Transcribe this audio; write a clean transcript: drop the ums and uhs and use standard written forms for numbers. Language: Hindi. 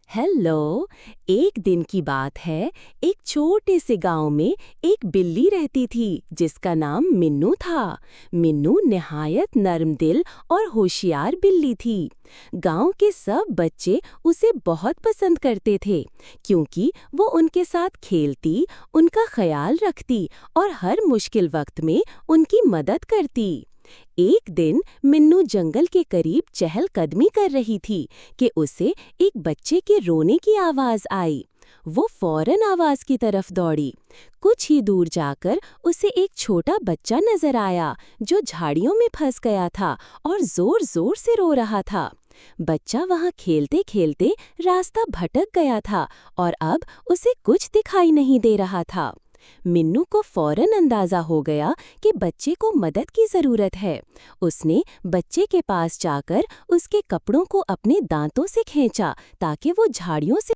हेलो। एक दिन की बात है। एक छोटे से गांव में एक बिल्ली रहती थी जिसका नाम मिन्नू था। मिन्नू निहायत नर्म दिल और होशियार बिल्ली थी। गांव के सब बच्चे उसे बहुत पसंद करते थे क्योंकि वो उनके साथ खेलती, उनका ख्याल रखती और हर मुश्किल वक्त में उनकी मदद करती। एक दिन मिन्नू जंगल के करीब चहलकदमी कर रही थी कि उसे एक बच्चे के रोने की आवाज आई। वो फौरन आवाज की तरफ दौड़ी। कुछ ही दूर जाकर उसे एक छोटा बच्चा नजर आया जो झाड़ियों में फंस गया था और जोर जोर से रो रहा था। बच्चा वहां खेलते खेलते रास्ता भटक गया था और अब उसे कुछ दिखाई नहीं दे रहा था। मिन्नू को फौरन अंदाजा हो गया कि बच्चे को मदद की जरूरत है। उसने बच्चे के पास जाकर उसके कपड़ों को अपने दांतों से खींचा ताकि वो झाड़ियों से